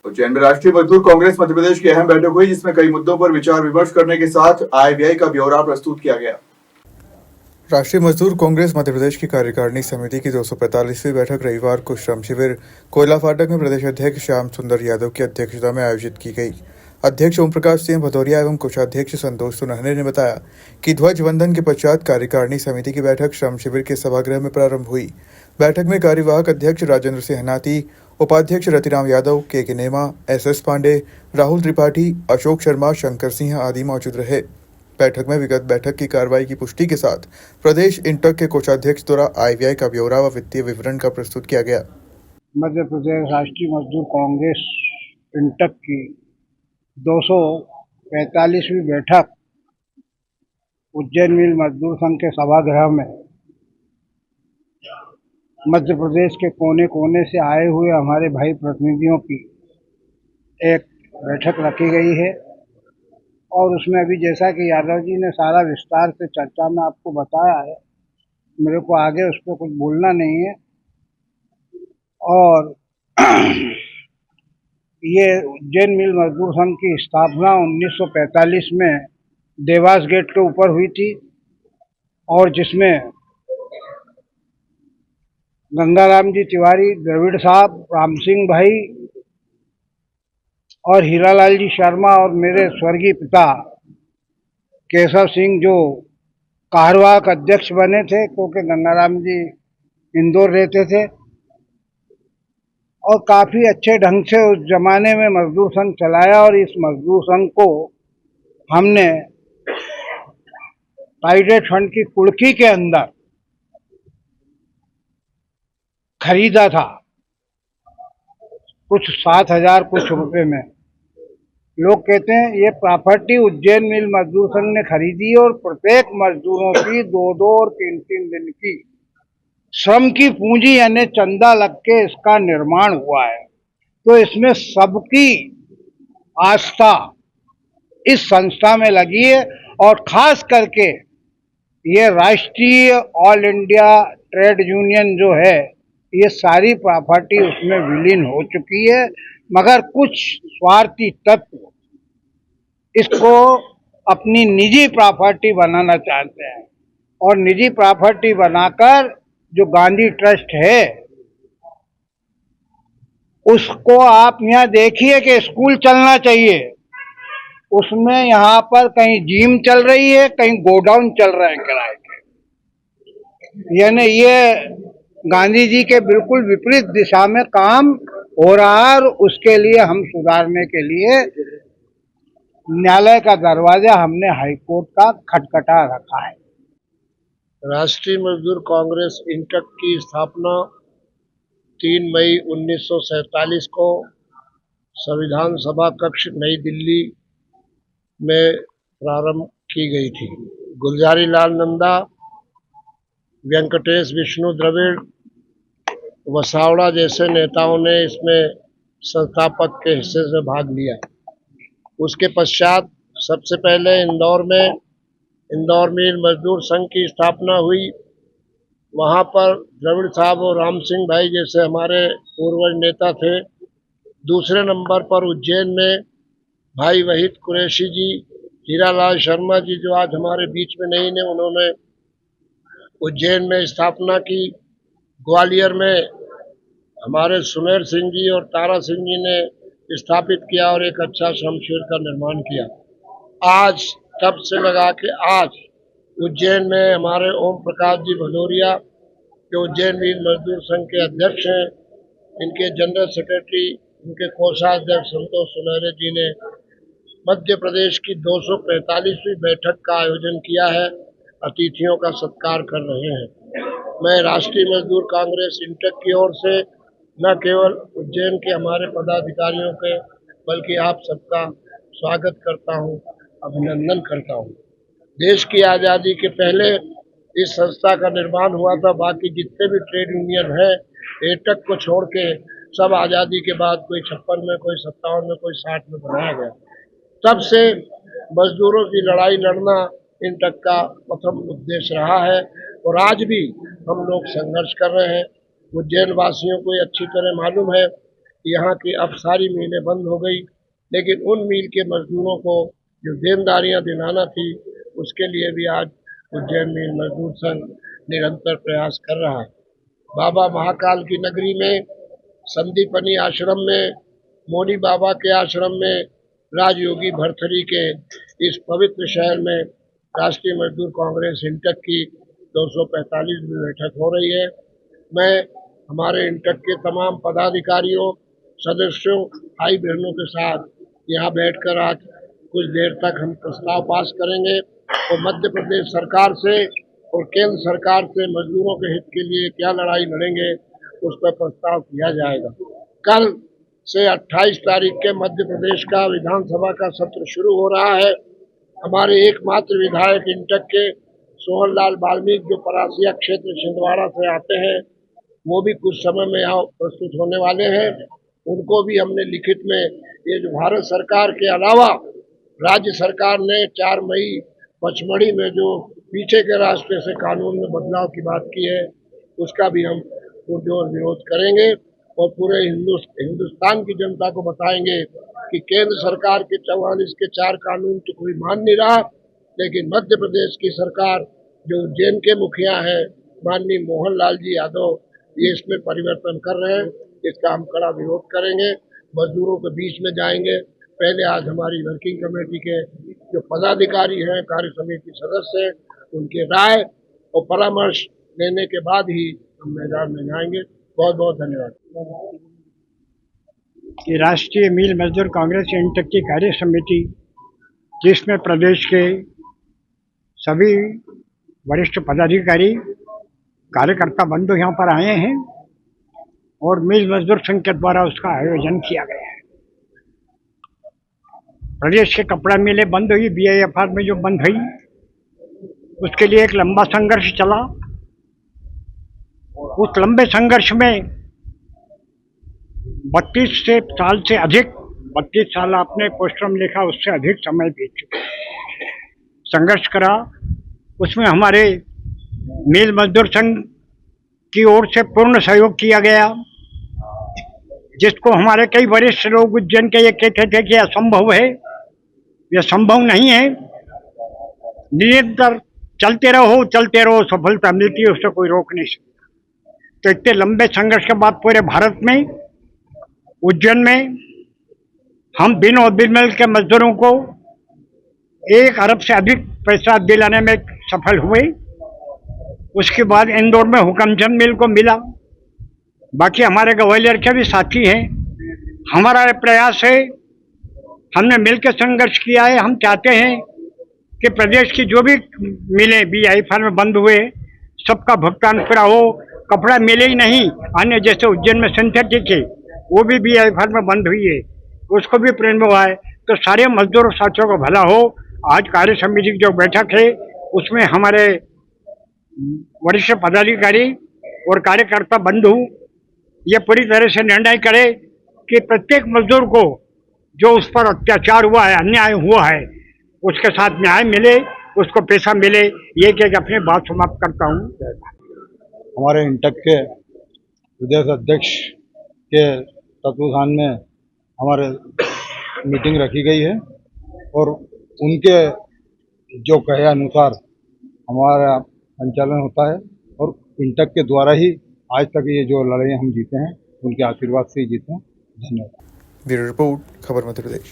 उज्जैन में राष्ट्रीय मजदूर कांग्रेस मध्य प्रदेश की अहम बैठक हुई, जिसमें कई मुद्दों पर विचार विमर्श करने के साथ आय व्यय का ब्यौरा प्रस्तुत किया गया। राष्ट्रीय मजदूर कांग्रेस मध्य प्रदेश की कार्यकारिणी समिति की 245वीं बैठक रविवार को श्रम शिविर कोयला फाटक में प्रदेश अध्यक्ष श्याम सुंदर यादव की अध्यक्षता में आयोजित की गई। अध्यक्ष ओम प्रकाश सिंह भदौरिया एवं कोषाध्यक्ष संतोष सुनहरे ने बताया कि ध्वज वंदन के पश्चात कार्यकारिणी समिति की बैठक श्रम शिविर के सभागृह में प्रारंभ हुई। बैठक में कार्यवाहक अध्यक्ष राजेंद्र सिंह नाती, उपाध्यक्ष रतिराम यादव, के नेमा, एस पांडे, राहुल त्रिपाठी, अशोक शर्मा, शंकर सिंह आदि मौजूद रहे। बैठक में विगत बैठक की कार्रवाई की पुष्टि के साथ प्रदेश इंटक के कोषाध्यक्ष द्वारा आय व्यय का ब्यौरा व वित्तीय विवरण का प्रस्तुत किया गया। मध्य प्रदेश राष्ट्रीय मजदूर कांग्रेस इंटक की 245वीं बैठक उज्जैन मिल मजदूर संघ के सभागृह में मध्य प्रदेश के कोने कोने से आए हुए हमारे भाई प्रतिनिधियों की एक बैठक रखी गई है और उसमें अभी जैसा कि यादव जी ने सारा विस्तार से चर्चा में आपको बताया है, मेरे को आगे उस पर कुछ बोलना नहीं है। और ये उज्जैन मिल मजदूर संघ की स्थापना 1945 में देवास गेट के ऊपर हुई थी और जिसमें गंगाराम जी तिवारी, द्रविड़ साहब, राम सिंह भाई और हीरालाल जी शर्मा और मेरे स्वर्गीय पिता केशव सिंह जो कार्यवाहक अध्यक्ष बने थे, क्योंकि गंगाराम जी इंदौर रहते थे और काफ़ी अच्छे ढंग से उस जमाने में मजदूर संघ चलाया। और इस मजदूर संघ को हमने प्राइवेट फंड की कुड़की के अंदर खरीदा था, कुछ 7,000 कुछ रुपए में। लोग कहते हैं ये प्रॉपर्टी उज्जैन मिल मजदूर संघ ने खरीदी और प्रत्येक मजदूरों की 2-2 और 3-3 दिन की श्रम की पूंजी यानी चंदा लग के इसका निर्माण हुआ है। तो इसमें सबकी आस्था इस संस्था में लगी है और खास करके ये राष्ट्रीय ऑल इंडिया ट्रेड यूनियन जो है, ये सारी प्रॉपर्टी उसमें विलीन हो चुकी है, मगर कुछ स्वार्थी तत्व इसको अपनी निजी प्रॉपर्टी बनाना चाहते हैं और निजी प्रॉपर्टी बनाकर जो गांधी ट्रस्ट है उसको आप यहाँ देखिए कि स्कूल चलना चाहिए, उसमें यहाँ पर कहीं जिम चल रही है, कहीं गोडाउन चल रहे हैं किराए के। यानी ये गांधी जी के बिल्कुल विपरीत दिशा में काम हो रहा है और उसके लिए हम सुधारने के लिए न्यायालय का दरवाजा हमने हाईकोर्ट का खटखटा रखा है। राष्ट्रीय मजदूर कांग्रेस इंटक की स्थापना 3 मई 1947 को संविधान सभा कक्ष नई दिल्ली में प्रारंभ की गई थी। गुलजारी लाल नंदा, वेंकटेश विष्णु द्रविड़, वसावड़ा जैसे नेताओं ने इसमें संस्थापक के हिस्से से भाग लिया। उसके पश्चात सबसे पहले इंदौर मिल मजदूर संघ की स्थापना हुई। वहाँ पर द्रविड़ साहब और राम सिंह भाई जैसे हमारे पूर्वज नेता थे। दूसरे नंबर पर उज्जैन में भाई वहीद कुरैशी जी, हीरालाल शर्मा जी जो आज हमारे बीच में नहीं ने, उन्होंने उज्जैन में स्थापना की। ग्वालियर में हमारे सुमेर सिंह जी और तारा सिंह जी ने स्थापित किया और एक अच्छा श्रम शिविर का निर्माण किया। आज तब से लगा के आज उज्जैन में हमारे ओम प्रकाश जी भदौरिया जो उज्जैन मिल मजदूर संघ के अध्यक्ष हैं, इनके जनरल सेक्रेटरी, इनके कोषाध्यक्ष संतोष सुनहरे जी ने मध्य प्रदेश की 245वीं बैठक का आयोजन किया है। अतिथियों का सत्कार कर रहे हैं। मैं राष्ट्रीय मजदूर कांग्रेस इंटक की ओर से न केवल उज्जैन के हमारे पदाधिकारियों के बल्कि आप सबका स्वागत करता हूं, अभिनंदन करता हूं। देश की आज़ादी के पहले इस संस्था का निर्माण हुआ था। बाकी जितने भी ट्रेड यूनियन हैं, एटक को छोड़ के सब आज़ादी के बाद कोई 56 में, कोई 57 में, कोई 60 में बनाया गया। तब से मजदूरों की लड़ाई लड़ना इंटक का प्रथम उद्देश्य रहा है और आज भी हम लोग संघर्ष कर रहे हैं। उज्जैन वासियों को अच्छी तरह मालूम है यहाँ की अब सारी मिलें बंद हो गई, लेकिन उन मिल के मजदूरों को जो देनदारियां दिलाना थी उसके लिए भी आज उज्जैन मिल मजदूर संघ निरंतर प्रयास कर रहा है। बाबा महाकाल की नगरी में, संदीपनी आश्रम में, मोनी बाबा के आश्रम में, राजयोगी भरथरी के इस पवित्र शहर में राष्ट्रीय मजदूर कांग्रेस इंटक की 245वीं बैठक हो रही है। मैं हमारे इंटक के तमाम पदाधिकारियों, सदस्यों, भाई बहनों के साथ यहाँ बैठकर आज कुछ देर तक हम प्रस्ताव पास करेंगे और मध्य प्रदेश सरकार से और केंद्र सरकार से मजदूरों के हित के लिए क्या लड़ाई लड़ेंगे उस पर प्रस्ताव किया जाएगा। कल से 28 तारीख के मध्य प्रदेश का विधानसभा का सत्र शुरू हो रहा है। हमारे एकमात्र विधायक इंटक के सोहनलाल वाल्मीकि जो परासिया क्षेत्र छिंदवाड़ा से आते हैं, वो भी कुछ समय में यहाँ प्रस्तुत होने वाले हैं। उनको भी हमने लिखित में ये जो भारत सरकार के अलावा राज्य सरकार ने 4 मई पचमढ़ी में जो पीछे के रास्ते से कानून में बदलाव की बात की है, उसका भी हम पुरजोर विरोध करेंगे और पूरे हिंदुस्तान की जनता को बताएंगे कि केंद्र सरकार के 44 के 4 कानून तो कोई मान नहीं रहा, लेकिन मध्य प्रदेश की सरकार जो उज्जैन के मुखिया है माननीय मोहन लाल जी यादव, ये इसमें परिवर्तन कर रहे हैं। इसका हम कड़ा विरोध करेंगे, मजदूरों के बीच में जाएंगे। पहले आज हमारी वर्किंग कमेटी के जो पदाधिकारी हैं, कार्य समिति सदस्य हैं, उनके राय और परामर्श लेने के बाद ही हम मैदान में जाएंगे। बहुत बहुत धन्यवाद। ये राष्ट्रीय मिल मजदूर कांग्रेस इंटक की कार्य समिति, जिसमें प्रदेश के सभी वरिष्ठ पदाधिकारी, कार्यकर्ता बंधु यहाँ पर आए हैं और मिल मजदूर संघ के द्वारा उसका आयोजन किया गया है। प्रदेश के कपड़ा मिलें बंद हुई, BIFR में जो बंद हुई, उसके लिए एक लंबा संघर्ष चला। उस लंबे संघर्ष में 32 साल से अधिक, 32 साल आपने पोस्टर में लिखा, उससे अधिक समय बीत चुका, संघर्ष करा। उसमें हमारे मिल मजदूर संघ की ओर से पूर्ण सहयोग किया गया, जिसको हमारे कई वरिष्ठ लोग उज्जैन के ये कहते थे कि असंभव है। यह संभव नहीं है, निरंतर चलते रहो, सफलता मिलती है, उससे कोई रोक नहीं सकता। तो इतने लंबे संघर्ष के बाद पूरे भारत में, उज्जैन में हम बिन और बिनमल के मजदूरों को 1 अरब से अधिक पैसा दिलाने में सफल हुए। उसके बाद इंदौर में हुकमचंद मिल को मिला। बाकी हमारे ग्वालियर के भी साथी हैं। हमारा प्रयास है, हमने मिलकर संघर्ष किया है। हम चाहते हैं कि प्रदेश की जो भी मिलें BIFR में बंद हुए, सबका भुगतान पूरा हो। कपड़ा मिले ही नहीं, अन्य जैसे उज्जैन में सिंथेटिक है, वो भी BIFR में बंद हुई है, उसको भी प्रेम हुआ है। तो सारे मजदूर साथियों को भला हो। आज कार्य समिति की जो बैठक है, उसमें हमारे वरिष्ठ पदाधिकारी और कार्यकर्ता बंधु ये पूरी तरह से निर्णय करे कि प्रत्येक मजदूर को जो उस पर अत्याचार हुआ है, अन्याय हुआ है, उसके साथ न्याय मिले, उसको पैसा मिले। ये कह अपनी बात समाप्त करता हूँ। हमारे इंटक के प्रदेश अध्यक्ष के तत्वाधान में हमारे मीटिंग रखी गई है और उनके जो कहे अनुसार हमारा संचालन होता है और इंटक के द्वारा ही आज तक ये जो लड़ाई हम जीते हैं, उनके आशीर्वाद से ही जीते हैं। धन्यवाद। ब्यूरो रिपोर्ट, खबर मध्य प्रदेश।